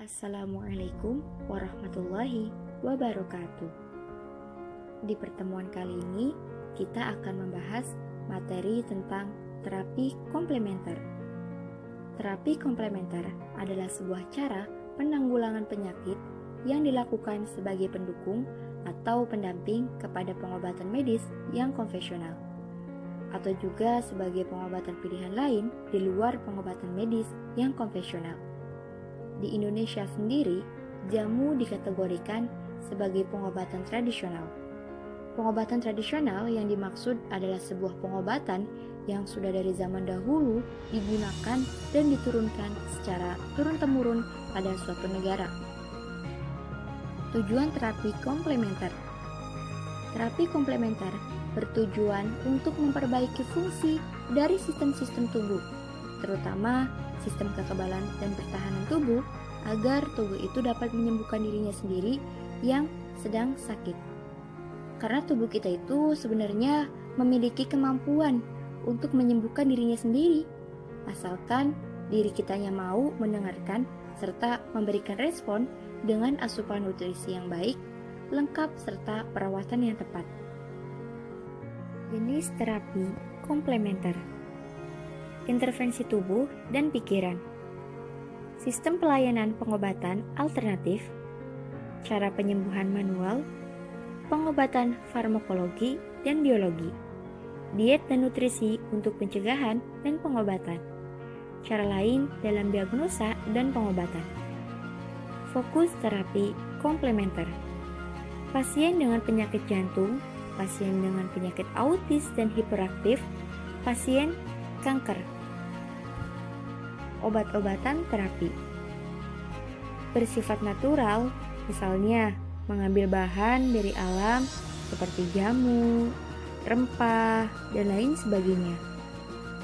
Assalamualaikum warahmatullahi wabarakatuh. Di pertemuan kali ini, kita akan membahas materi tentang terapi komplementer. Terapi komplementer adalah sebuah cara penanggulangan penyakit yang dilakukan sebagai pendukung atau pendamping kepada pengobatan medis yang konvensional, atau juga sebagai pengobatan pilihan lain di luar pengobatan medis yang konvensional. Di Indonesia sendiri, jamu dikategorikan sebagai pengobatan tradisional. Pengobatan tradisional yang dimaksud adalah sebuah pengobatan yang sudah dari zaman dahulu digunakan dan diturunkan secara turun-temurun pada suatu negara. Tujuan terapi komplementer. Terapi komplementer bertujuan untuk memperbaiki fungsi dari sistem-sistem tubuh, terutama sistem kekebalan dan pertahanan tubuh, agar tubuh itu dapat menyembuhkan dirinya sendiri yang sedang sakit. Karena tubuh kita itu sebenarnya memiliki kemampuan untuk menyembuhkan dirinya sendiri, asalkan diri kitanya mau mendengarkan serta memberikan respon dengan asupan nutrisi yang baik, lengkap serta perawatan yang tepat. Jenis terapi komplementer. Intervensi tubuh dan pikiran, sistem pelayanan pengobatan alternatif, cara penyembuhan manual, pengobatan farmakologi dan biologi, diet dan nutrisi untuk pencegahan dan pengobatan, cara lain dalam diagnosa dan pengobatan. Fokus terapi komplementer. Pasien dengan penyakit jantung, pasien dengan penyakit autis dan hiperaktif, pasien kanker. Obat-obatan terapi bersifat natural, misalnya mengambil bahan dari alam seperti jamu, rempah, dan lain sebagainya.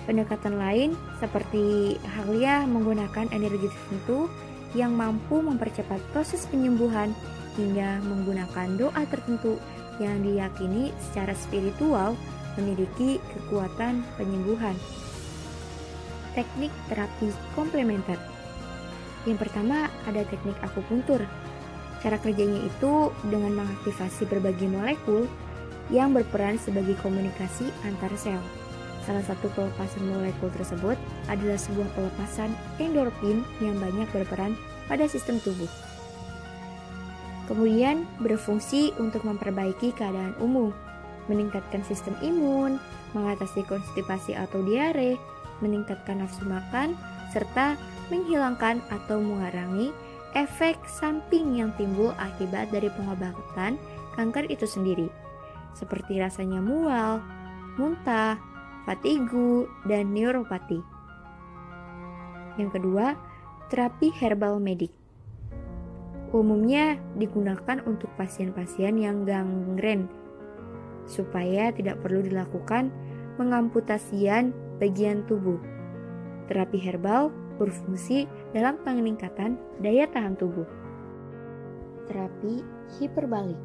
Pendekatan lain seperti halnya menggunakan energi tertentu yang mampu mempercepat proses penyembuhan hingga menggunakan doa tertentu yang diyakini secara spiritual memiliki kekuatan penyembuhan. Teknik terapi komplementer. Yang pertama ada teknik akupuntur. Cara kerjanya itu dengan mengaktifasi berbagai molekul yang berperan sebagai komunikasi antar sel. Salah satu pelepasan molekul tersebut adalah sebuah pelepasan endorfin yang banyak berperan pada sistem tubuh. Kemudian berfungsi untuk memperbaiki keadaan umum, meningkatkan sistem imun, mengatasi konstipasi atau diare, meningkatkan nafsu makan, serta menghilangkan atau mengurangi efek samping yang timbul akibat dari pengobatan kanker itu sendiri, seperti rasanya mual, muntah, fatigu, dan neuropati. Yang kedua, terapi herbal medik. Umumnya digunakan untuk pasien-pasien yang gangren, supaya tidak perlu dilakukan pengamputasian bagian tubuh. Terapi herbal berfungsi dalam peningkatan daya tahan tubuh. Terapi hiperbalik.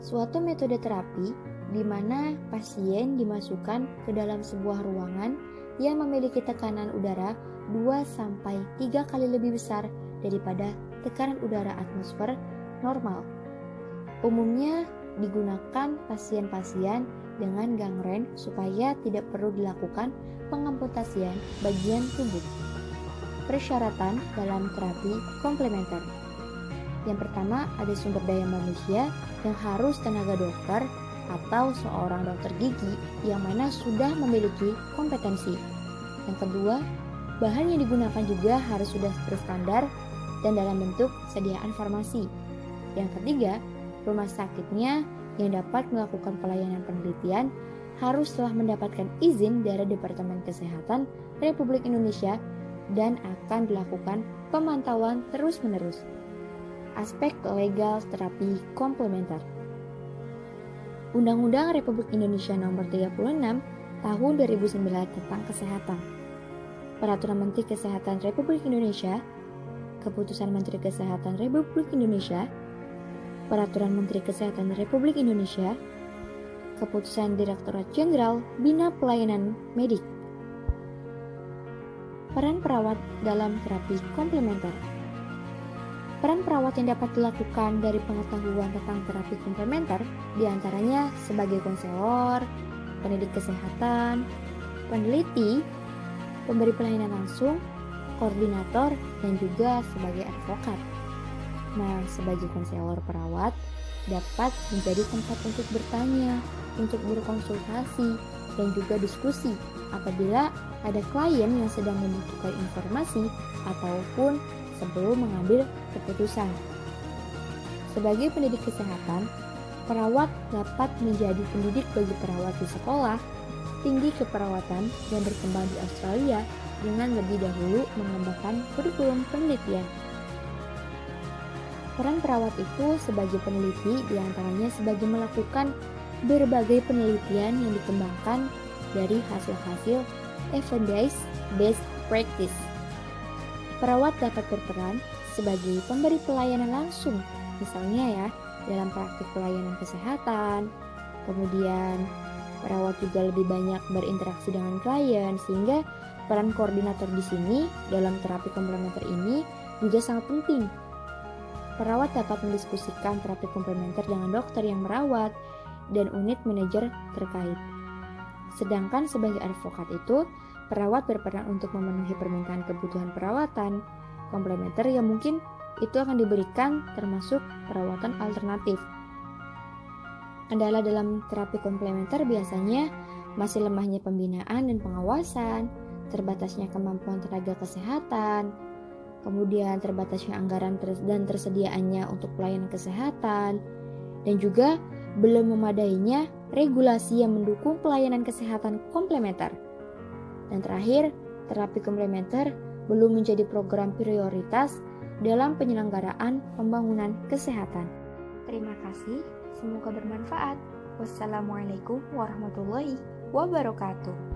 Suatu metode terapi di mana pasien dimasukkan ke dalam sebuah ruangan yang memiliki tekanan udara 2-3 kali lebih besar daripada tekanan udara atmosfer normal. Umumnya digunakan pasien-pasien dengan gangren supaya tidak perlu dilakukan pengamputasian bagian tubuh. Persyaratan dalam terapi komplementer. Yang pertama ada sumber daya manusia yang harus tenaga dokter atau seorang dokter gigi yang mana sudah memiliki kompetensi. Yang kedua, bahan yang digunakan juga harus sudah berstandar dan dalam bentuk sediaan farmasi. Yang ketiga, rumah sakitnya yang dapat melakukan pelayanan penelitian harus telah mendapatkan izin dari Departemen Kesehatan Republik Indonesia dan akan dilakukan pemantauan terus-menerus. Aspek legal terapi komplementer. Undang-Undang Republik Indonesia Nomor 36 Tahun 2009 tentang Kesehatan. Peraturan Menteri Kesehatan Republik Indonesia, Keputusan Menteri Kesehatan Republik Indonesia, Peraturan Menteri Kesehatan Republik Indonesia, Keputusan Direktorat Jenderal Bina Pelayanan Medik. Peran perawat dalam terapi komplementer. Peran perawat yang dapat dilakukan dari pengetahuan tentang terapi komplementer diantaranya sebagai konselor, pendidik kesehatan, peneliti, pemberi pelayanan langsung, koordinator, dan juga sebagai advokat. Nah, sebagai konselor perawat dapat menjadi tempat untuk bertanya, untuk berkonsultasi, dan juga diskusi apabila ada klien yang sedang membutuhkan informasi ataupun sebelum mengambil keputusan. Sebagai pendidik kesehatan, perawat dapat menjadi pendidik bagi perawat di sekolah tinggi keperawatan yang berkembang di Australia dengan lebih dahulu mengembangkan kurikulum penelitian. Peran perawat itu sebagai peneliti diantaranya sebagai melakukan berbagai penelitian yang dikembangkan dari hasil-hasil evidence-based practice. Perawat dapat berperan sebagai pemberi pelayanan langsung, misalnya ya, dalam praktik pelayanan kesehatan. Kemudian, perawat juga lebih banyak berinteraksi dengan klien, sehingga peran koordinator di sini dalam terapi komplementer ini juga sangat penting. Perawat dapat mendiskusikan terapi komplementer dengan dokter yang merawat dan unit manajer terkait. Sedangkan sebagai advokat itu, perawat berperan untuk memenuhi permintaan kebutuhan perawatan komplementer yang mungkin itu akan diberikan termasuk perawatan alternatif. Kendala dalam terapi komplementer biasanya masih lemahnya pembinaan dan pengawasan, terbatasnya kemampuan tenaga kesehatan, kemudian terbatasnya anggaran dan tersediaannya untuk pelayanan kesehatan, dan juga belum memadainya regulasi yang mendukung pelayanan kesehatan komplementer. Dan terakhir, terapi komplementer belum menjadi program prioritas dalam penyelenggaraan pembangunan kesehatan. Terima kasih, semoga bermanfaat. Wassalamualaikum warahmatullahi wabarakatuh.